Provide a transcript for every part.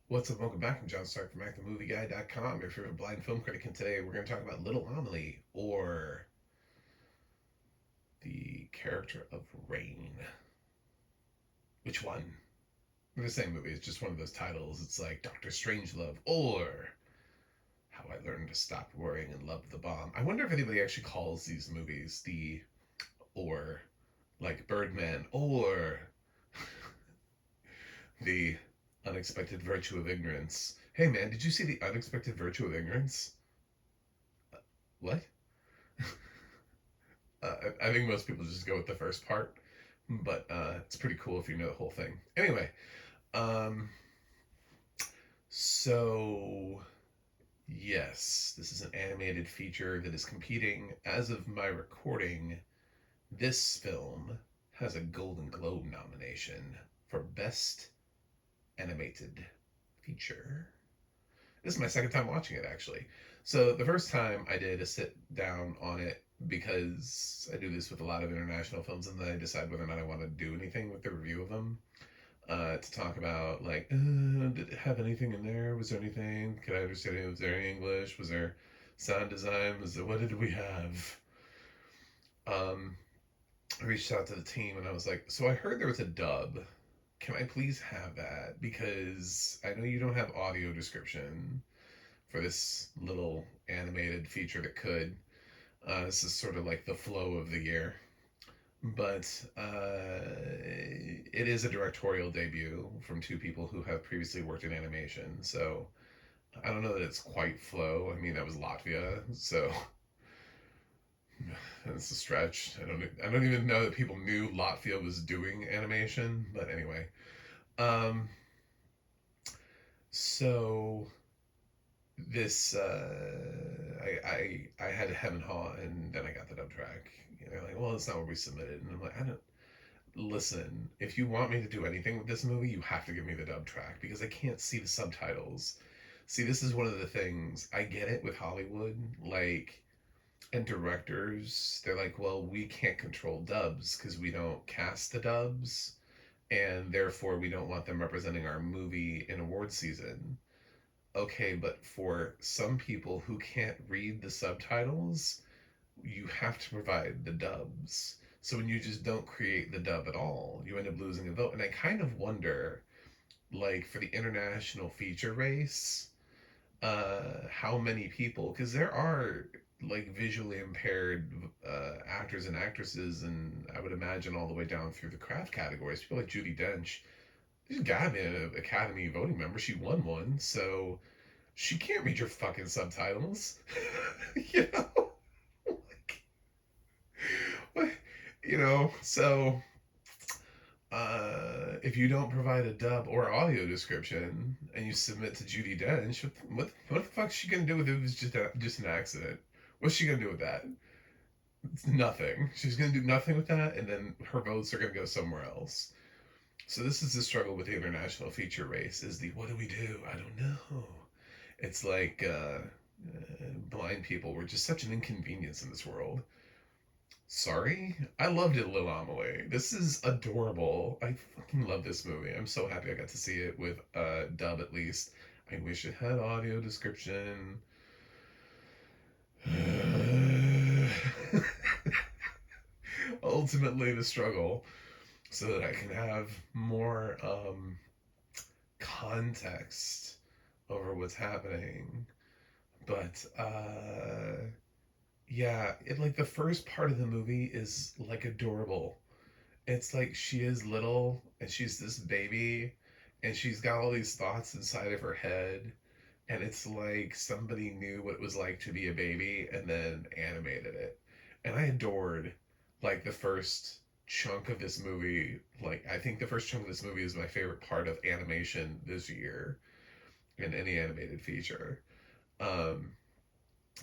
What's up? Welcome back. I'm John Stark from MacTheMovieGuy.com, your favorite blind film critic, and today we're going to talk about Little Amelie, or the character of Rain. Which one? They're the same movie. It's just one of those titles. It's like Doctor Strangelove, or How I Learned to Stop Worrying and Love the Bomb. I wonder if anybody actually calls these movies the or, like Birdman, or the Unexpected Virtue of Ignorance. Hey man, did you see the Unexpected Virtue of Ignorance? What? I think most people just go with the first part, but it's pretty cool if you know the whole thing. Anyway, um, so yes, this is an animated feature that is competing. As of my recording, this film has a Golden Globe nomination for Best Animated Feature. This is my second time watching it, actually. So the first time I did a sit down on it because I do this with a lot of international films, and then I decide whether or not I want to do anything with the review of them. To talk about, like, did it have anything in there? Was there anything? Could I understand it? Was there any English? Was there sound design? Was there, what did we have? Um, I reached out to the team and I was like, so I heard there was a dub. Can I please have that? Because I know you don't have audio description for this little animated feature that could. This is sort of like the flow of the year. But it is a directorial debut from two people who have previously worked in animation. So I don't know that it's quite flow. I mean, that was Latvia. So it's a stretch. I don't even know that people knew Latvia was doing animation. But anyway. Um, so this I had to hem and haw, and then I got the dub track. And they're like, well, that's not what we submitted, and I'm like, I don't listen. If you want me to do anything with this movie, you have to give me the dub track because I can't see the subtitles. See, this is one of the things I get it with Hollywood, like, and directors. They're like, well, we can't control dubs because we don't cast the dubs, and therefore we don't want them representing our movie in award season. Okay, but for some people who can't read the subtitles, you have to provide the dubs. So when you just don't create the dub at all, you end up losing a vote. And I kind of wonder, like, for the international feature race, how many people, because there are like visually impaired actors and actresses, and I would imagine all the way down through the craft categories. People like Judi Dench, she's got to be an Academy voting member. She won one, so she can't read your fucking subtitles. you know, like, what? So if you don't provide a dub or audio description and you submit to Judi Dench, what the fuck's she gonna do with it if it's just an accident? What's she gonna do with that? It's nothing. She's gonna do nothing with that, and then her votes are gonna go somewhere else. So this is the struggle with the international feature race: is the what do we do? I don't know. It's like blind people were just such an inconvenience in this world. Sorry, I loved it, Lil Amelie. This is adorable. I fucking love this movie. I'm so happy I got to see it with dub at least. I wish it had audio description. Ultimately, the struggle so that I can have more context over what's happening. But yeah, it like the first part of the movie is like adorable. It's like she is little and she's this baby and she's got all these thoughts inside of her head, and it's like somebody knew what it was like to be a baby and then animated it. And I adored like the first chunk of this movie. Like, I think the first chunk of this movie is my favorite part of animation this year in any animated feature. Um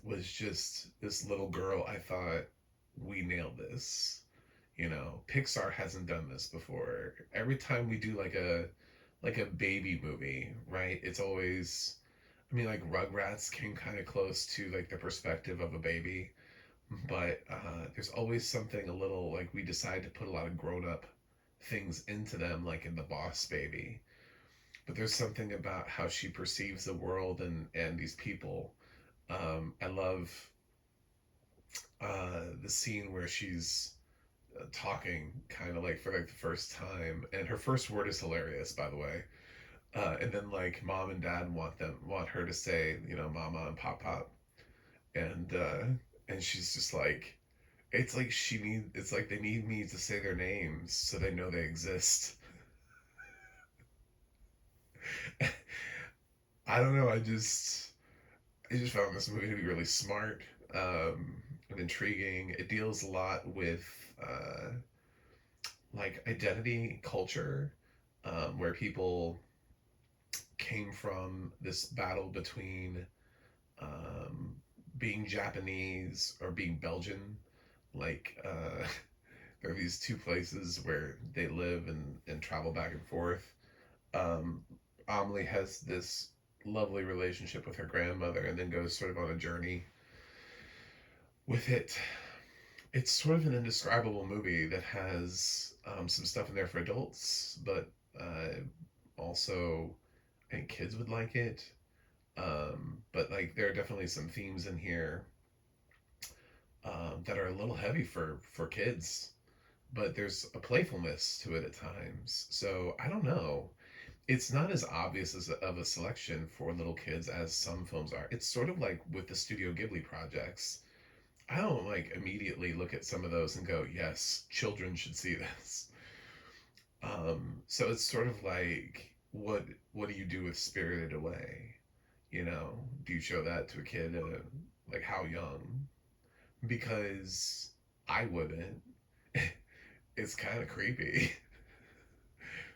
was just this little girl. I thought, we nailed this. Pixar hasn't done this before. Every time we do like a baby movie, right? It's always, I mean, like Rugrats came kind of close to like the perspective of a baby, but there's always something a little like we decide to put a lot of grown up things into them, like in the Boss Baby. but there's something about how she perceives the world and these people. I love the scene where she's talking kind of like for like the first time, and her first word is hilarious, by the way. And then like mom and dad want her to say, you know, mama and pop pop, and she's just like, it's like it's like they need me to say their names so they know they exist. I don't know. I just found this movie to be really smart, and intriguing. It deals a lot with uh, like identity culture, where people came from this battle between um, being Japanese or being Belgian. Like there are these two places where they live and travel back and forth. Um, Amelie has this lovely relationship with her grandmother and then goes sort of on a journey with it. It's sort of an indescribable movie that has some stuff in there for adults, but uh, also I think kids would like it. But like there are definitely some themes in here that are a little heavy for kids, but there's a playfulness to it at times. So I don't know. It's not as obvious of a selection for little kids as some films are. It's sort of like with the Studio Ghibli projects. I don't like immediately look at some of those and go, yes, children should see this. So it's sort of like, what do you do with Spirited Away? You know, do you show that to a kid? Like how young? Because I wouldn't. It's kind of creepy,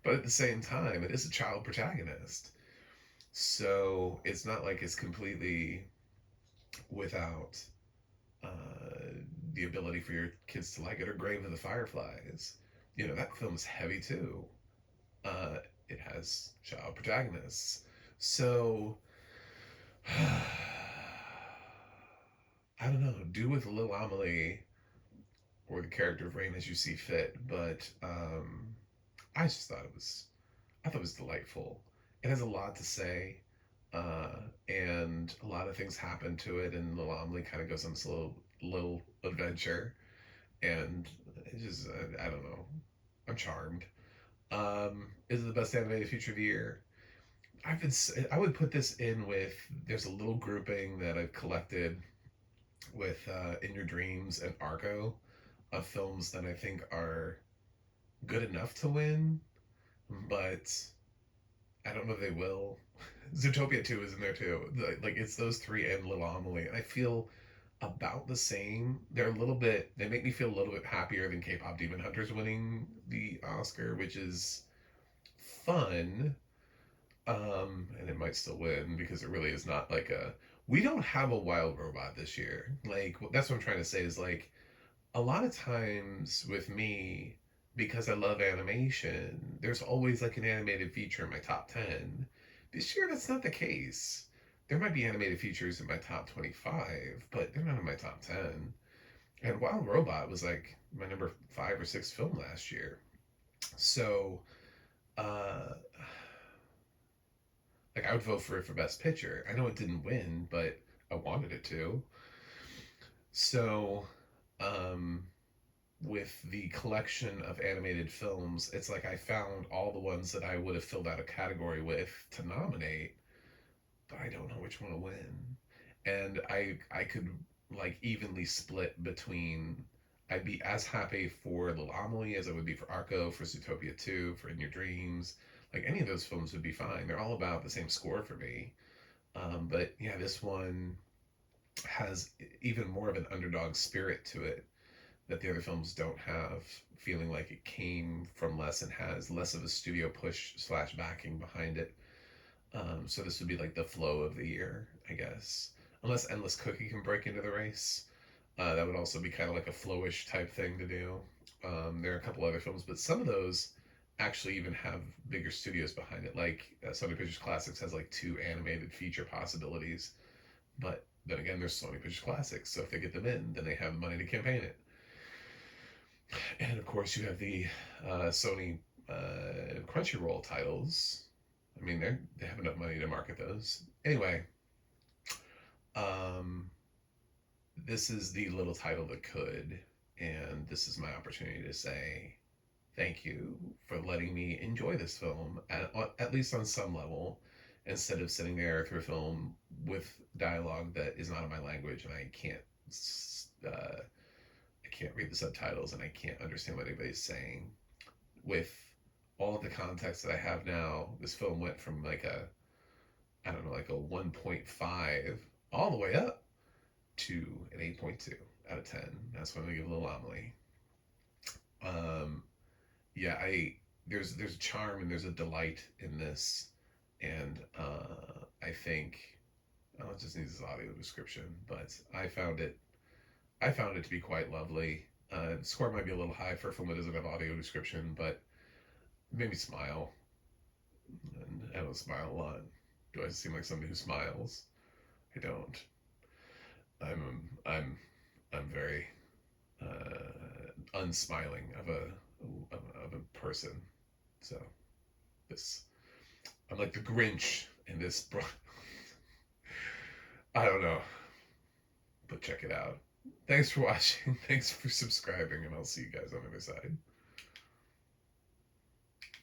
but at the same time, it is a child protagonist. So it's not like it's completely without uh, the ability for your kids to like it, or Grave of the Fireflies. You know, that film's heavy too. Uh, it has child protagonists. So, I don't know, do with Lil Amelie or the character of Rain as you see fit, but I just thought I thought it was delightful. It has a lot to say, and a lot of things happen to it, and Lil Amelie kind of goes on this little adventure, and it just I don't know, I'm charmed. Is it the best animated feature of the year? I would put this in with, there's a little grouping that I've collected with In Your Dreams and Argo of films that I think are good enough to win, but I don't know if they will. Zootopia 2 is in there too. Like it's those three and Little Amelie. And I feel about the same. They make me feel a little bit happier than K-pop Demon Hunters winning the Oscar, which is fun. And it might still win because it really is not like we don't have a wild robot this year. Like that's what I'm trying to say is like a lot of times with me, because I love animation, there's always like an animated feature in my top 10. This year, that's not the case. There might be animated features in my top 25, but they're not in my top 10. And Wild Robot was like my number 5 or 6 film last year. So, uh, like I would vote for it for Best Picture. I know it didn't win, but I wanted it to. So, um, with the collection of animated films, it's like I found all the ones that I would have filled out a category with to nominate, but I don't know which one to win. And I could like evenly split between, I'd be as happy for Little Amelie as I would be for Arco, for Zootopia 2, for In Your Dreams. Like any of those films would be fine. They're all about the same score for me. But yeah, this one has even more of an underdog spirit to it that the other films don't have, feeling like it came from less and has less of a studio push slash backing behind it. So this would be like the flow of the year, I guess. Unless Endless Cookie can break into the race. That would also be kind of like a flowish type thing to do. There are a couple other films, but some of those actually even have bigger studios behind it. Like Sony Pictures Classics has like 2 animated feature possibilities. But then again, there's Sony Pictures Classics, so if they get them in, then they have money to campaign it. And of course, you have the Sony Crunchyroll titles. I mean, they have enough money to market those. Anyway, this is the little title that could, and this is my opportunity to say thank you for letting me enjoy this film, at least on some level, instead of sitting there through a film with dialogue that is not in my language and I can't read the subtitles and I can't understand what anybody's saying. With all of the context that I have now, this film went from like a, I don't know, like a 1.5 all the way up to an 8.2 out of 10. That's what I'm gonna give little Amelie. Yeah, there's a charm and there's a delight in this, and I think it just needs this audio description, but I found it to be quite lovely. The score might be a little high for a film that doesn't have audio description, but it made me smile, and I don't smile a lot. Do I seem like somebody who smiles? I don't. I'm very unsmiling of a person. So this, I'm like the Grinch in this. I don't know, but check it out. Thanks for watching. Thanks for subscribing, and I'll see you guys on the other side.